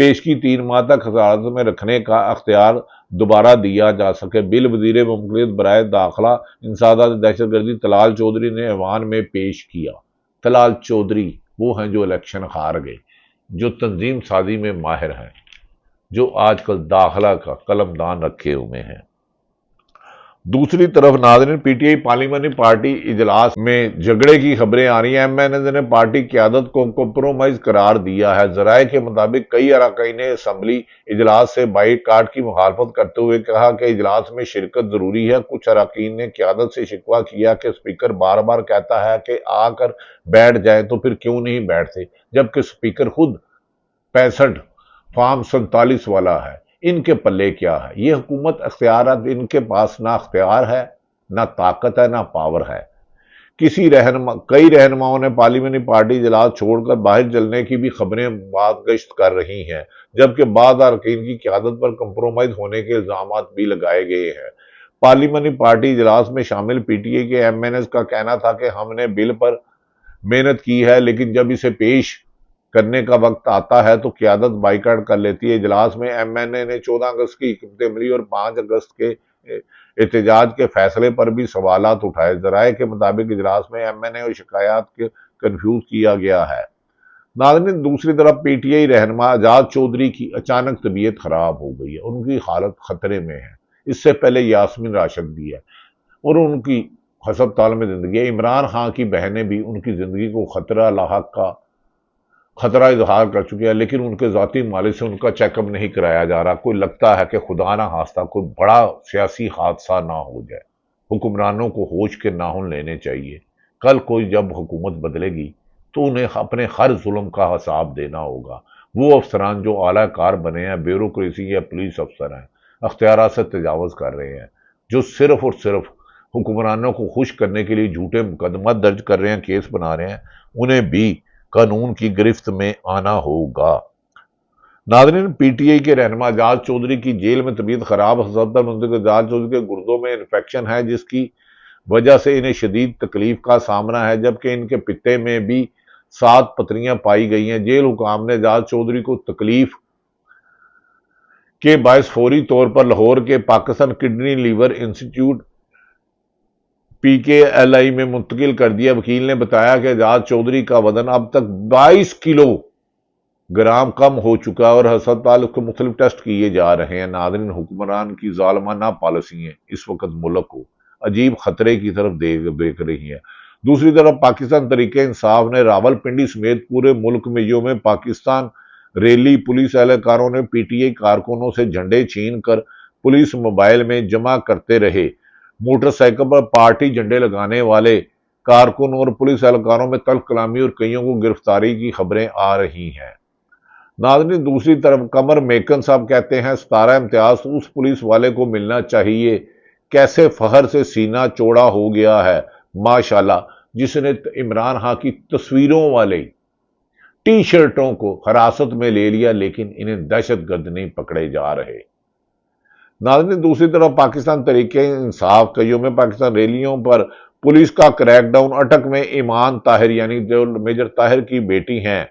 پیشگی 3 ماہ تک حفاظت میں رکھنے کا اختیار دوبارہ دیا جا سکے۔ بل وزیر مملکت برائے داخلہ انسداد دہشت گردی طلال چودھری نے ایوان میں پیش کیا۔ طلال چودھری وہ ہیں جو الیکشن ہار گئے، جو تنظیم سازی میں ماہر ہیں، جو آج کل داخلہ کا قلمدان رکھے ہوئے ہیں۔ دوسری طرف ناظرین، پی ٹی آئی پارلیمانی پارٹی اجلاس میں جھگڑے کی خبریں آ رہی ہیں۔ ایم این ایز نے پارٹی قیادت کو کمپرومائز قرار دیا ہے۔ ذرائع کے مطابق کئی اراکین اسمبلی اجلاس سے بائیکاٹ کی مخالفت کرتے ہوئے کہا کہ اجلاس میں شرکت ضروری ہے۔ کچھ اراکین نے قیادت سے شکوہ کیا کہ اسپیکر بار بار کہتا ہے کہ آ کر بیٹھ جائیں، تو پھر کیوں نہیں بیٹھتے، جبکہ اسپیکر خود 65 فارم 47 والا ہے۔ ان کے پلے کیا ہے؟ یہ حکومت اختیارات، ان کے پاس نہ اختیار ہے، نہ طاقت ہے، نہ پاور ہے۔ کئی رہنماؤں نے پارلیمانی پارٹی اجلاس چھوڑ کر باہر چلنے کی بھی خبریں بازگشت کر رہی ہیں، جبکہ بعض اراکین کی قیادت پر کمپرومائز ہونے کے الزامات بھی لگائے گئے ہیں۔ پارلیمانی پارٹی اجلاس میں شامل پی ٹی آئی کے ایم این ایز کا کہنا تھا کہ ہم نے بل پر محنت کی ہے، لیکن جب اسے پیش کرنے کا وقت آتا ہے تو قیادت بائیکاٹ کر لیتی ہے۔ اجلاس میں ایم این اے نے 14 اگست کی حکمت عملی اور 5 اگست کے احتجاج کے فیصلے پر بھی سوالات اٹھائے۔ ذرائع کے مطابق اجلاس میں ایم این اے اور شکایات کو کنفیوز کیا گیا ہے۔ ناظرین، دوسری طرف پی ٹی آئی رہنما اعجاز چودھری کی اچانک طبیعت خراب ہو گئی ہے، ان کی حالت خطرے میں ہے۔ اس سے پہلے یاسمین راشد بھی ہے اور ان کی ہسپتال میں زندگی ہے۔ عمران خان کی بہنیں بھی ان کی زندگی کو خطرہ لاحق کا خطرہ اظہار کر چکے ہیں، لیکن ان کے ذاتی مالک سے ان کا چیک اپ نہیں کرایا جا رہا۔ کوئی لگتا ہے کہ خدا نہ خواستہ کوئی بڑا سیاسی حادثہ نہ ہو جائے۔ حکمرانوں کو ہوش کے ناخن لینے چاہیے۔ کل کوئی جب حکومت بدلے گی تو انہیں اپنے ہر ظلم کا حساب دینا ہوگا۔ وہ افسران جو اعلیٰ کار بنے ہیں، بیوروکریسی یا پولیس افسر ہیں، اختیارات سے تجاوز کر رہے ہیں، جو صرف اور صرف حکمرانوں کو خوش کرنے کے لیے جھوٹے مقدمات درج کر رہے ہیں، کیس بنا رہے ہیں، انہیں بھی قانون کی گرفت میں آنا ہوگا۔ ناظرین، پی ٹی آئی کے رہنما اعجاز چودھری کی جیل میں طبیعت خراب، ہسپتال منتقل۔ اعجاز چودھری کے گردوں میں انفیکشن ہے، جس کی وجہ سے انہیں شدید تکلیف کا سامنا ہے، جبکہ ان کے پتے میں بھی 7 پتھریاں پائی گئی ہیں۔ جیل حکام نے اعجاز چودھری کو تکلیف کے باعث فوری طور پر لاہور کے پاکستان کڈنی لیور انسٹیٹیوٹ پی کے ایل آئی میں منتقل کر دیا۔ وکیل نے بتایا کہ اعجاز چودھری کا وزن اب تک 22 کلو گرام کم ہو چکا ہے اور ہسپتال کو مختلف ٹیسٹ کیے جا رہے ہیں۔ ناظرین، حکمران کی ظالمانہ پالیسیاں اس وقت ملک کو عجیب خطرے کی طرف دیکھ رہی ہیں۔ دوسری طرف پاکستان تحریک انصاف نے راولپنڈی سمیت پورے ملک میں یوم پاکستان ریلی، پولیس اہلکاروں نے پی ٹی آئی کارکنوں سے جھنڈے چھین کر پولیس موبائل میں جمع کرتے رہے۔ موٹر سائیکل پر پارٹی جھنڈے لگانے والے کارکنوں اور پولیس اہلکاروں میں تلخ کلامی اور کئیوں کو گرفتاری کی خبریں آ رہی ہیں۔ ناظرین، دوسری طرف قمر میکن صاحب کہتے ہیں 17 امتیاز تو اس پولیس والے کو ملنا چاہیے، کیسے فخر سے سینہ چوڑا ہو گیا ہے ماشاءاللہ، جس نے عمران خان کی تصویروں والے ٹی شرٹوں کو حراست میں لے لیا، لیکن انہیں دہشت گرد نہیں پکڑے جا رہے۔ ناظرین، دوسری طرف پاکستان تحریک انصاف کا یوم پاکستان ریلیوں پر پولیس کا کریک ڈاؤن۔ اٹک میں ایمان طاہر یعنی جو میجر طاہر کی بیٹی ہیں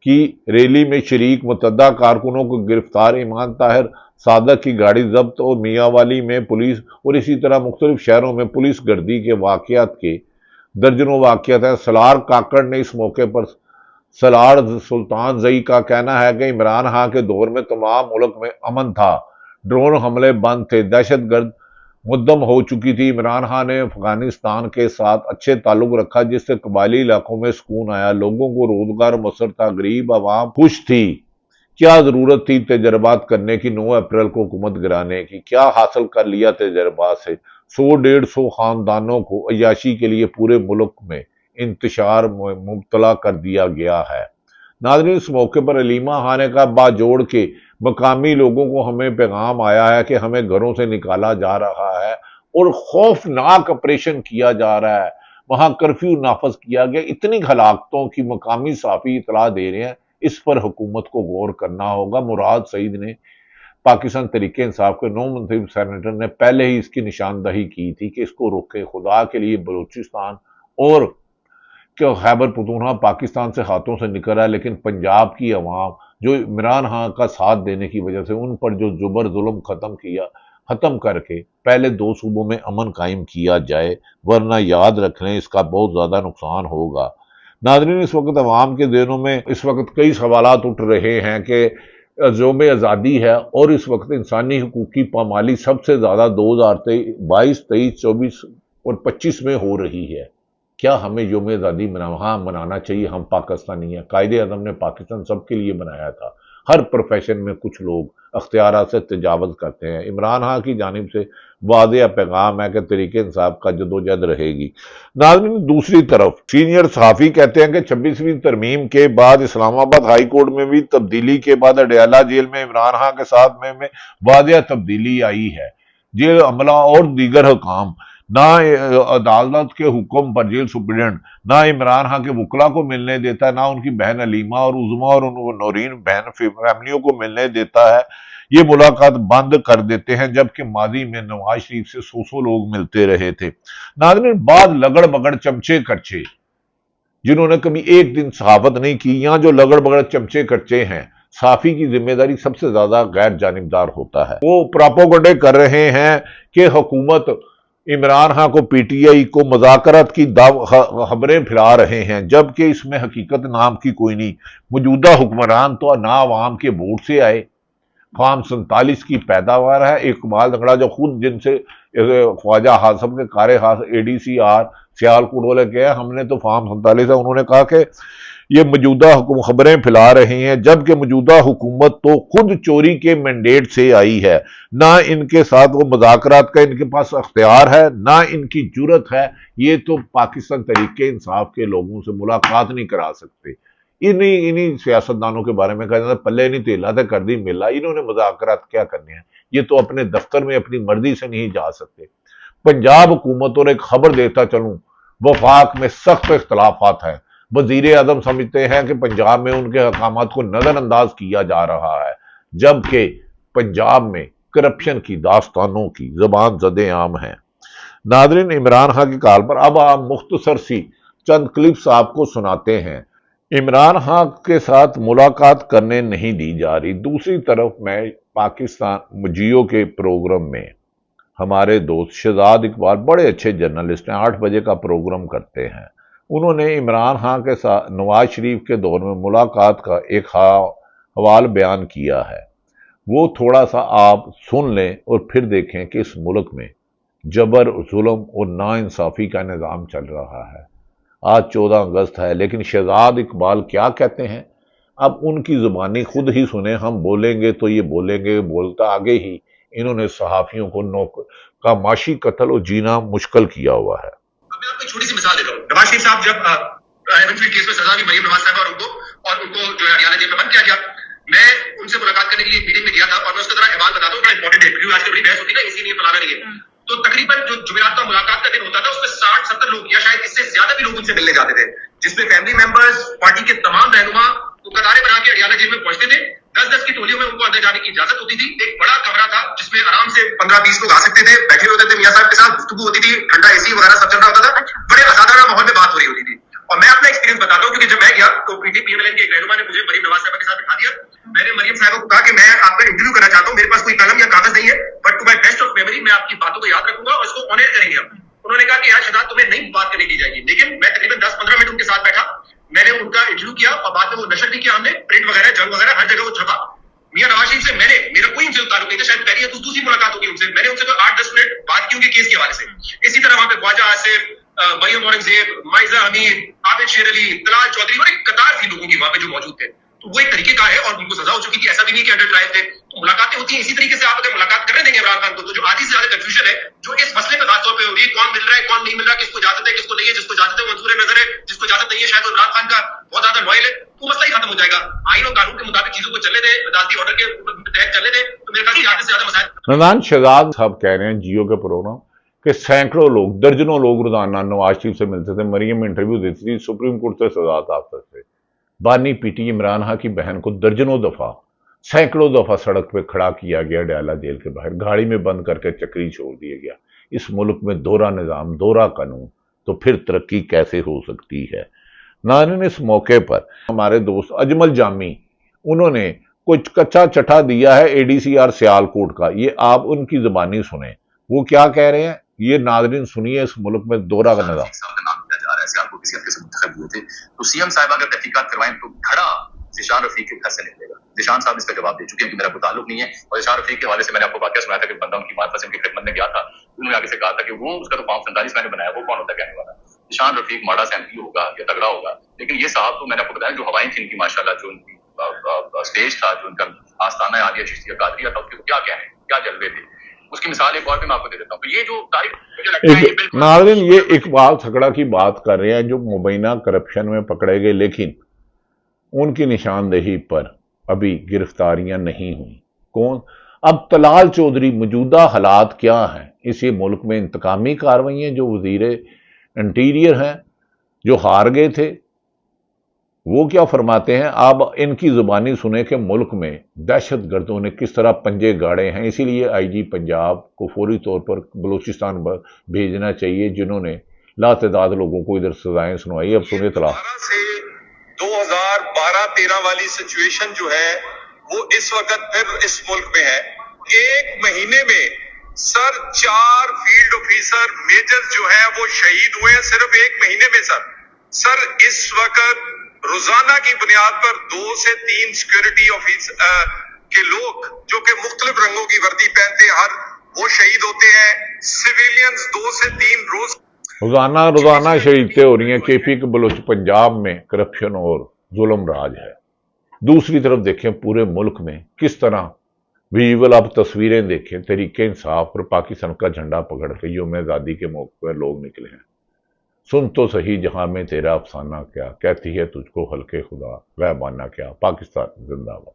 کی ریلی میں شریک متعدد کارکنوں کو گرفتار۔ ایمان طاہر صادق کی گاڑی ضبط اور میاں والی میں پولیس اور اسی طرح مختلف شہروں میں پولیس گردی کے واقعات کے درجنوں واقعات ہیں۔ سلار کاکڑ نے اس موقع پر سلار سلطان زئی کا کہنا ہے کہ عمران خان کے دور میں تمام ملک میں امن تھا، ڈرون حملے بند تھے، دہشت گرد مدم ہو چکی تھی۔ عمران خان نے افغانستان کے ساتھ اچھے تعلق رکھا، جس سے قبائلی علاقوں میں سکون آیا، لوگوں کو روزگار میسر تھا، غریب عوام خوش تھی۔ کیا ضرورت تھی تجربات کرنے کی 9 اپریل کو حکومت گرانے کی؟ کیا حاصل کر لیا تجربات سے؟ 100-150 خاندانوں کو عیاشی کے لیے پورے ملک میں انتشار میں مبتلا کر دیا گیا ہے۔ ناظرین، اس موقع پر علیمہ خان نے کہا باجوڑ کے مقامی لوگوں کو ہمیں پیغام آیا ہے کہ ہمیں گھروں سے نکالا جا رہا ہے اور خوفناک آپریشن کیا جا رہا ہے، وہاں کرفیو نافذ کیا گیا۔ اتنی ہلاکتوں کی مقامی صحافی اطلاع دے رہے ہیں، اس پر حکومت کو غور کرنا ہوگا۔ مراد سعید نے پاکستان تحریک انصاف کے 9 منتخب سینیٹر نے پہلے ہی اس کی نشاندہی کی تھی کہ اس کو روکے۔ خدا کے لیے بلوچستان اور کہ خیبر پختونخوا پاکستان سے ہاتھوں سے نکل رہا ہے، لیکن پنجاب کی عوام جو عمران خان کا ساتھ دینے کی وجہ سے ان پر جو جبر ظلم ختم کر کے پہلے 2 صوبوں میں امن قائم کیا جائے، ورنہ یاد رکھ لیں اس کا بہت زیادہ نقصان ہوگا۔ ناظرین، اس وقت عوام کے ذہنوں میں اس وقت کئی سوالات اٹھ رہے ہیں کہ یوم آزادی ہے اور اس وقت انسانی حقوق کی پامالی سب سے زیادہ 2022، 23، 24 اور 25 میں ہو رہی ہے۔ کیا ہمیں یوم آزادی منانا چاہیے؟ ہم پاکستانی ہیں، قائد اعظم نے پاکستان سب کے لیے بنایا تھا۔ ہر پروفیشن میں کچھ لوگ اختیارات سے تجاوز کرتے ہیں۔ عمران خان کی جانب سے واضح پیغام ہے کہ تحریک انصاف کا جدوجہد رہے گی۔ ناظرین، دوسری طرف سینئر صحافی کہتے ہیں کہ 26ویں ترمیم کے بعد اسلام آباد ہائی کورٹ میں بھی تبدیلی کے بعد اڈیالہ جیل میں عمران خان کے ساتھ میں واضح تبدیلی آئی ہے۔ جیل عملہ اور دیگر حکام نہ عدالت کے حکم پر جیل سپرڈنٹ نہ عمران خان کے وکلا کو ملنے دیتا ہے، نہ ان کی بہن علیمہ اور عظمیٰ اور نورین بہن فیملیوں کو ملنے دیتا ہے۔ یہ ملاقات بند کر دیتے ہیں، جبکہ ماضی میں نواز شریف سے 100 لوگ ملتے رہے تھے۔ ناظرین، بعض لگڑ بگڑ چمچے کرچے جنہوں نے کبھی ایک دن صحافت نہیں کی، یہاں جو لگڑ بگڑ چمچے کرچے ہیں، صحافی کی ذمہ داری سب سے زیادہ غیر جانبدار ہوتا ہے۔ وہ پراپوگنڈے کر رہے ہیں کہ حکومت عمران خان کو پی ٹی آئی کو مذاکرات کی خبریں پھیلا رہے ہیں، جبکہ اس میں حقیقت نام کی کوئی نہیں۔ موجودہ حکمران تو نہ عوام کے ووٹ سے آئے، فارم 47 کی پیداوار ہے۔ اقبال لنگڑا جو خود جن سے خواجہ حاسم کے قارئ اے ڈی سی آر سیالکوٹ والے کہے ہم نے تو فارم 47 ہے، انہوں نے کہا کہ یہ موجودہ خبریں پھیلا رہے ہیں، جبکہ موجودہ حکومت تو خود چوری کے مینڈیٹ سے آئی ہے۔ نہ ان کے ساتھ وہ مذاکرات کا ان کے پاس اختیار ہے، نہ ان کی جرت ہے۔ یہ تو پاکستان تحریک انصاف کے لوگوں سے ملاقات نہیں کرا سکتے۔ انہی سیاستدانوں کے بارے میں کہا جاتا ہے پلے نہیں تیلا تھا کر دی ملا، انہوں نے مذاکرات کیا کرنے ہیں؟ یہ تو اپنے دفتر میں اپنی مرضی سے نہیں جا سکتے۔ پنجاب حکومت اور ایک خبر دیتا چلوں، وفاق میں سخت اختلافات ہیں۔ وزیر اعظم سمجھتے ہیں کہ پنجاب میں ان کے احکامات کو نظر انداز کیا جا رہا ہے، جبکہ پنجاب میں کرپشن کی داستانوں کی زبان زدیں عام ہیں۔ ناظرین، عمران خان کے کال پر اب آپ مختصر سی چند کلپس آپ کو سناتے ہیں۔ عمران خان کے ساتھ ملاقات کرنے نہیں دی جا رہی۔ دوسری طرف میں پاکستان جیو کے پروگرام میں ہمارے دوست شہزاد اقبال بڑے اچھے جرنلسٹ ہیں، 8 بجے کا پروگرام کرتے ہیں۔ انہوں نے عمران خان کے ساتھ نواز شریف کے دور میں ملاقات کا ایک حوال بیان کیا ہے، وہ تھوڑا سا آپ سن لیں اور پھر دیکھیں کہ اس ملک میں جبر، ظلم اور ناانصافی کا نظام چل رہا ہے۔ آج 14 اگست ہے، لیکن شہزاد اقبال کیا کہتے ہیں اب ان کی زبانی خود ہی سنیں۔ ہم بولیں گے تو یہ بولیں گے، بولتا آگے ہی انہوں نے صحافیوں کا معاشی قتل اور جینا مشکل کیا ہوا ہے۔ میں آپ کو چھوٹی سی مثال دیتا ہوں۔ نواز شریف صاحب جب ایونفیلڈ کیس میں سزا ہوئی مریم نواز صاحبہ اور ان کو جو ہے اڈیالہ جیل میں بند کیا گیا، میں ان سے ملاقات کرنے کے لیے میٹنگ میں گیا تھا اور میں اس کا ذرا احوال بتاتا ہوں، بڑا امپورٹنٹ ہے کیونکہ آج کل بڑی بحث ہوتی ہے نا اسی لیے فلانا نہیں ہے۔ تو تقریباً جو جمعرات کا ملاقات کا دن ہوتا تھا اس میں 60-70 لوگ یا شاید اس سے زیادہ بھی لوگ ان سے ملنے جاتے تھے، جس میں فیملی ممبرز، پارٹی کے تمام رہنما وہ قطاریں بنا کے اڈیالہ جیل میں پہنچتے تھے۔ 10-10 کی ٹولیوں میں ان کو اندر جانے کی اجازت ہوتی تھی۔ ایک بڑا کمرہ تھا جس میں آرام سے 15-20 لوگ آ سکتے تھے، بیٹھے ہوتے تھے، میاں صاحب کے ساتھ گفتگو ہوتی تھی، ٹھنڈا اے سی وغیرہ سب چل رہا ہوتا تھا، بڑے آزادانہ ماحول میں بات ہو رہی ہوتی تھی۔ اور میں اپنا ایکسپیرینس بتاتا ہوں کیونکہ جب میں گیا تو P T P M L N کے ایک رہنما نے مجھے مریم نواز صاحبہ کے ساتھ بٹھا دیا۔ میں نے مریم صاحبہ کو کہا کہ میں آپ کا انٹرویو کرنا چاہتا ہوں، میرے پاس کوئی قلم یا کاغذ نہیں ہے، but to my best of memory میں آپ کی باتوں کو یاد رکھوں گا اور اس کو آنر کریں گے ہم۔ انہوں نے کہا کہ یار شہزاد تمہیں نہیں بات کرنے دی جائے گی، لیکن میں تقریباً 10-15 منٹ ان کے ساتھ بیٹھا، میں نے ان کا انٹرویو کیا اور بعد میں وہ نشر بھی کیا ہم نے، پرنٹ وغیرہ جنگ وغیرہ ہر جگہ وہ چھپا۔ میاں نواز شریف سے میرا کوئی ان سے تعلق نہیں تھا، شاید پہلی یا دوسری ملاقات ہوگی ان سے، میں نے ان سے 8-10 منٹ بات کی ان کے کیس کے حوالے سے۔ اسی طرح وہاں پہ خواجہ آصف، مریم اورنگزیب، مائزہ امین، عابد شیر علی، طلال چودھری اور ایک قطار تھی لوگوں کی وہاں پہ جو موجود تھے۔ تو وہ ایک طریقے کا ہے اور ان کو سزا ہو چکی تھی، ایسا بھی نہیں کہ انڈر ٹرائل تھے۔ تو ملاقاتیں ہوتی ہیں اسی طریقے سے، آپ اگر ملاقات کرنے دیں گے عمران خان کو تو جو آدھی سے زیادہ کنفیوژن ہے جو اس مسئلے پہ خاص طور پہ ہو رہی ہے، کون مل رہا ہے کون نہیں مل رہا، کس کو اجازت ہے کس کو نہیں ہے، جس کو اجازت ہے وہ منظور نظر ہے، جس کو اجازت نہیں ہے شاید وہ عمران خان کا بہت زیادہ لوائل ہے، وہ مسئلہ ہی ختم ہو جائے گا۔ آئین اور قانون کے مطابق چیزوں کو چلنے دیں، عدالتی آرڈر کے تحت چلنے دیں، تو میرے خیال سے آدھے سے زیادہ مسائل۔ نظام شہزاد صاحب کہہ رہے ہیں جیو کے پروگرام کہ سینکڑوں لوگ، درجنوں لوگ روزانہ نواز شریف سے ملتے تھے، مریم انٹرویو دیتی تھی، سپریم کورٹ سے سزا تھا سے بانی پی ٹی عمران خان کی بہن کو درجنوں دفعہ، سینکڑوں دفعہ سڑک پہ کھڑا کیا گیا، اڈیالہ جیل کے باہر گاڑی میں بند کر کے چکری چھوڑ دیا گیا۔ اس ملک میں دورہ نظام، دورہ قانون، تو پھر ترقی کیسے ہو سکتی ہے؟ ناظرین، اس موقع پر ہمارے دوست اجمل جامی انہوں نے کچھ کچا چٹھا دیا ہے ADCR سیالکوٹ کا. یہ آپ ان کی زبانی سنیں وہ کیا کہہ رہے ہیں. یہ ناظرین سنیے اس ملک میں دورہ کا نظام. سیالکوٹ کسی ہفتے سے منتخب ہوئے تھے تو CM صاحب اگر تحقیقات کروائیں تو کھڑا ذیشان رفیق کے گھر سے نکلے گا. ذیشان صاحب اس کا جواب دے چکے ہیں کہ میرا کوئی تعلق نہیں ہے. اور ذیشان رفیق کے حوالے سے میں نے آپ کو واقعہ سنایا تھا کہ بندہ ان کی معرفت سے ان کی خدمت میں گیا تھا. انہوں نے آگے سے کہا تھا کہ وہ اس کا تو فارم 47 میں نے بنایا وہ کون ہوتا ہے کہنے والا. ذیشان رفیق ماڑا سے MP ہوگا یا تگڑا ہوگا لیکن یہ صاحب تو میں نے آپ کو بتایا جو ہوائیں تھیں ان کی ماشاءاللہ جو ان کی اسٹیج تھا جو ان کا آستانہ عالیہ چشتیہ قادریہ تھا اس کے کیا کہنے کیا جلوے تھے. اس کی مثال ایک اور بھی میں آپ کو دے دیتا ہوں. تو یہ جو تاریخ ناظرین یہ اقبال تھگڑا کی بات کر رہے ہیں جو مبینہ کرپشن میں پکڑے گئے لیکن ان کی نشاندہی پر ابھی گرفتاریاں نہیں ہوئیں. کون؟ اب طلال چودھری موجودہ حالات کیا ہیں اسی ملک میں انتقامی کارروائیاں جو وزیر انٹیریئر ہیں جو ہار گئے تھے وہ کیا فرماتے ہیں. آپ ان کی زبانی سنیں کہ ملک میں دہشت گردوں نے کس طرح پنجے گاڑے ہیں. اسی لیے IG پنجاب کو فوری طور پر بلوچستان بھیجنا چاہیے جنہوں نے لاتعداد لوگوں کو ادھر سزائیں سنوائی. اب سنیں طلال. 2012-13 والی سچویشن جو ہے وہ اس وقت پھر اس ملک میں ہے. ایک مہینے میں سر 4 فیلڈ آفیسر میجر جو ہے وہ شہید ہوئے ہیں صرف ایک مہینے میں. سر اس وقت روزانہ کی بنیاد پر 2 سے 3 سیکورٹی آفیسر کے لوگ جو کہ مختلف رنگوں کی وردی پہنتے ہیں وہ شہید ہوتے ہیں. سویلینز 2 سے 3 روز روزانہ شہیدیں ہو رہی ہیں. KP کے بلوچ پنجاب میں کرپشن اور ظلم راج ہے. دوسری طرف دیکھیں پورے ملک میں کس طرح ویژول آپ تصویریں دیکھیں تحریک انصاف اور پاکستان کا جھنڈا پکڑ کے یوم آزادی کے موقع پر لوگ نکلے ہیں. سن تو صحیح جہاں میں تیرا افسانہ کیا کہتی ہے تجھ کو حلقے خدا غیبانہ کیا. پاکستان زندہ باد.